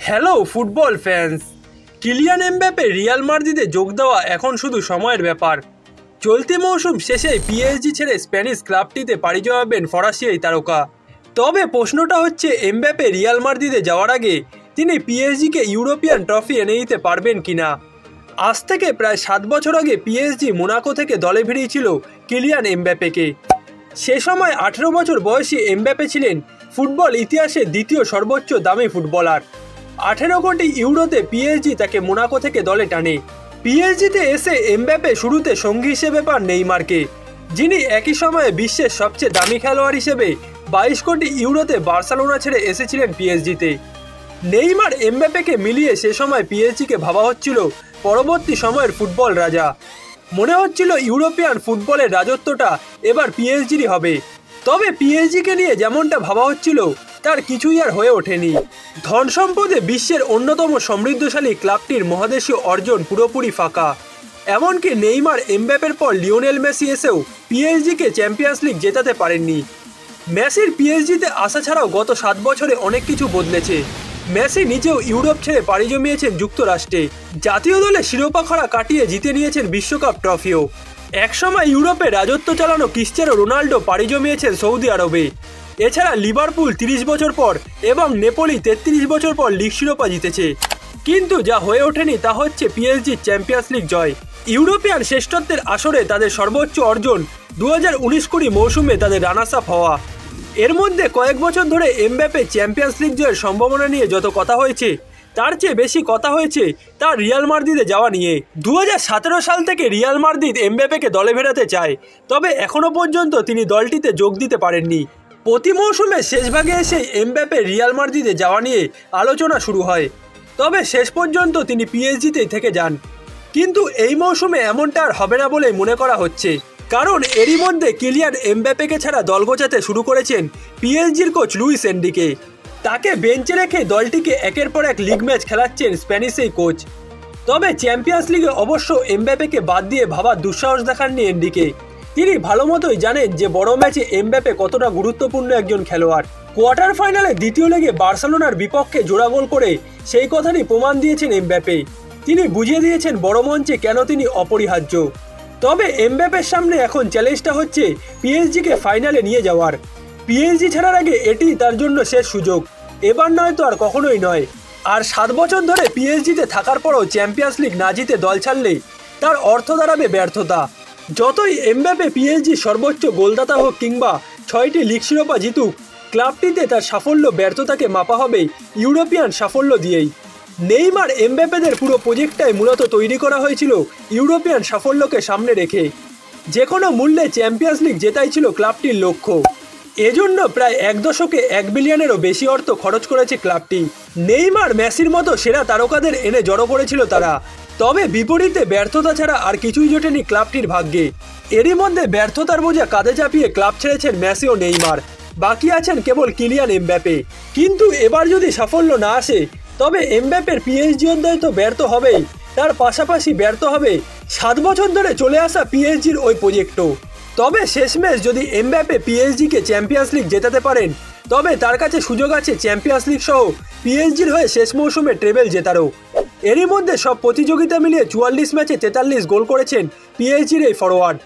Hello football fans, Kylian Mbappe Real মাদ্রিদে যোগ দেওয়া এখন শুধু সময়ের ব্যাপার। চলতি মৌসুম শেষে পিএসজি ছেড়ে স্প্যানিশ ক্লাবটিতে পাড়ি জমাবেন ফরাসি এই তারকা। তবে প্রশ্নটা হচ্ছে, এমবাপ্পে রিয়াল মাদ্রিদে যাওয়ার আগে তিনি পিএসজিকে ইউরোপিয়ান ট্রফি এনে দিতে পারবেন কিনা। আজ থেকে প্রায় 7 বছর আগে পিএসজি মোনাকো থেকে দলে ভিড়িয়েছিল কিলিয়ান এমবাপ্পেকে। সে সময় 18 বছর বয়সী এমবাপ্পে ছিলেন ফুটবল ইতিহাসে দ্বিতীয় সর্বোচ্চ দামি ফুটবলার। 18 কোটি ইউরোতে পিএসজি তাকে মোনাকো থেকে দলে টানে। পিএসজিতে এসে এমবাপ্পে শুরুতে সঙ্গী হিসেবে পান নেইমারকে, যিনি একই সময়ে বিশ্বের সবচেয়ে দামি খেলোয়াড় হিসেবে 22 কোটি ইউরোতে বার্সেলোনা ছেড়ে এসেছিলেন পিএসজিতে। নেইমার এমবাপ্পেকে মিলিয়ে সে সময় পিএসজিকে ভাবা হচ্ছিল পরবর্তী সময়ের ফুটবল রাজা। মনে হচ্ছিল ইউরোপিয়ান ফুটবলের রাজত্বটা এবার পিএসজিরই হবে। তবে পিএসজিকে নিয়ে যেমনটা ভাবা হচ্ছিল তার কিছুই আর হয়ে ওঠেনি। ধন সম্পদে বিশ্বের অন্যতম সমৃদ্ধশালী ক্লাবটির মহাদেশীয় অর্জন পুরোপুরি ফাঁকা। এমনকি নেইমার এমবাপ্পের পর লিওনেল মেসি এসেও পিএসজিকে চ্যাম্পিয়ন্স লিগ জেতাতে পারেননি। মেসির পিএসজিতে আসা ছাড়াও গত 7 বছরে অনেক কিছু বদলেছে। মেসি নিজেও ইউরোপ ছেড়ে পাড়ি জমিয়েছেন যুক্তরাষ্ট্রে। জাতীয় দলে শিরোপা খরা কাটিয়ে জিতে নিয়েছেন বিশ্বকাপ ট্রফিও। একসময় ইউরোপে রাজত্ব চালানো ক্রিশ্চিয়ানো রোনাল্ডো পাড়ি জমিয়েছেন সৌদি আরবে। এছাড়া লিভারপুল 30 বছর পর এবং নেপোলি 33 বছর পর লিগ শিরোপা জিতেছে। কিন্তু যা হয়ে ওঠেনি তা হচ্ছে পিএসজির চ্যাম্পিয়ন্স লিগ জয়। ইউরোপিয়ান শ্রেষ্ঠত্বের আসরে তাদের সর্বোচ্চ অর্জন 2019-20 মৌসুমে তাদের রানার্স আপ হওয়া। এর মধ্যে কয়েক বছর ধরে এমবাপ্পে চ্যাম্পিয়ন্স লিগ জয়ের সম্ভাবনা নিয়ে যত কথা হয়েছে, তার চেয়ে বেশি কথা হয়েছে তার রিয়াল মাদ্রিদে যাওয়া নিয়ে। 2017 সাল থেকে রিয়াল মাদ্রিদ এমবাপ্পেকে দলে ফেরাতে চায়, তবে এখনও পর্যন্ত তিনি দলটিতে যোগ দিতে পারেননি। প্রতি মৌসুমে শেষ ভাগে এসে এমবাপ্পে রিয়াল মাদ্রিদে যাওয়া নিয়ে আলোচনা শুরু হয়, তবে শেষ পর্যন্ত তিনি পিএসজিতেই থেকে যান। কিন্তু এই মৌসুমে এমনটা আর হবে না বলেই মনে করা হচ্ছে, কারণ এরই মধ্যে কিলিয়ান এমবাপ্পেকে ছাড়া দল গোছাতে শুরু করেছেন পিএসজির কোচ লুইস এনরিকে। তাকে বেঞ্চে রেখে দলটিকে একের পর এক লিগ ম্যাচ খেলাচ্ছেন স্প্যানিশ এই কোচ। তবে চ্যাম্পিয়ন্স লিগে অবশ্য এমবাপ্পেকে বাদ দিয়ে ভাবার দুঃসাহস দেখাননি এনরিকে। তিনি ভালো মতোই জানেন যে বড় ম্যাচে এমবাপ্পে কতটা গুরুত্বপূর্ণ একজন খেলোয়াড়। কোয়ার্টার ফাইনালে দ্বিতীয় লেগে বার্সেলোনার বিপক্ষে জোড়া গোল করে সেই কথারই প্রমাণ দিয়েছেন এমবাপ্পে। তিনি বুঝিয়ে দিয়েছেন বড় মঞ্চে কেন তিনি অপরিহার্য। তবে এমবাপ্পের সামনে এখন চ্যালেঞ্জটা হচ্ছে পিএসজিকে ফাইনালে নিয়ে যাওয়ার। পিএসজি ছাড়ার আগে এটি তার জন্য শেষ সুযোগ, এবার নয় তো আর কখনোই নয়। আর 7 বছর ধরে পিএসজিতে থাকার পরও চ্যাম্পিয়ন্স লিগ না জিতে দল ছাড়লে তার অর্থ দাঁড়াবে ব্যর্থতা। যতই এমবাপ্পে পিএসজি সর্বোচ্চ গোলদাতা হোক কিংবা 6টি লিগ শিরোপা জিতুক, ক্লাবটিতে তার সাফল্য ব্যর্থতাকে মাপা হবে ইউরোপিয়ান সাফল্য দিয়েই। নেইমার এমবাপ্পেদের পুরো প্রজেক্টটাই মূলত তৈরি করা হয়েছিল ইউরোপিয়ান সাফল্যকে সামনে রেখে। যে কোনো মূল্যে চ্যাম্পিয়ন্স লিগ জেতাই ছিল ক্লাবটির লক্ষ্য। এজন্য প্রায় 1 দশকে 1 বিলিয়নেরও বেশি অর্থ খরচ করেছে ক্লাবটি। নেইমার মেসির মতো সেরা তারকাদের এনে জড়ো করেছিল তারা। তবে বিপরীতে ব্যর্থতা ছাড়া আর কিছুই জোটেনি ক্লাবটির ভাগ্যে। এরই মধ্যে ব্যর্থতার বোঝা কাঁধে চাপিয়ে ক্লাব ছেড়েছেন মেসি ও নেইমার। বাকি আছেন কেবল কিলিয়ান এমবাপ্পে। কিন্তু এবার যদি সাফল্য না আসে, তবে এমবাপ্পের পিএসজি অধ্যায় তো ব্যর্থ হবেই, তার পাশাপাশি ব্যর্থ হবে 7 বছর ধরে চলে আসা পিএসজির ওই প্রজেক্টও। তবে শেষমেশ যদি এমবাপ্পে পিএসজিকে চ্যাম্পিয়ন্স লিগ জেতাতে পারেন, তবে তার কাছে সুযোগ আছে চ্যাম্পিয়ন্স লিগ সহ পিএসজির হয়ে শেষ মৌসুমে ট্রেবেল জেতারও। এরই মধ্যে সব প্রতিযোগিতা মিলিয়ে 44 ম্যাচে 43 গোল করেছেন পিএসজির এই ফরোয়ার্ড।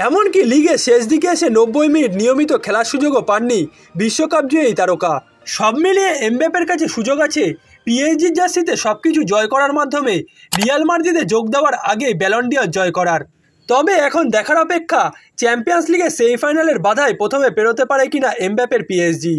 এমনকি লিগের শেষ দিকে এসে 90 মিনিট নিয়মিত খেলার সুযোগও পাননি বিশ্বকাপ জয়ী তারকা। সব মিলিয়ে এমবাপ্পের কাছে সুযোগ আছে পিএসজির জার্সিতে সবকিছু জয় করার মাধ্যমে রিয়াল মাদ্রিদে যোগ দেওয়ার আগেই ব্যালন ডি'অর জয় করার। তবে এখন দেখার অপেক্ষা চ্যাম্পিয়ন্স লিগের সেমিফাইনালের বাধায় প্রথমে পেরোতে পারে কিনা এমবাপ্পের পিএসজি।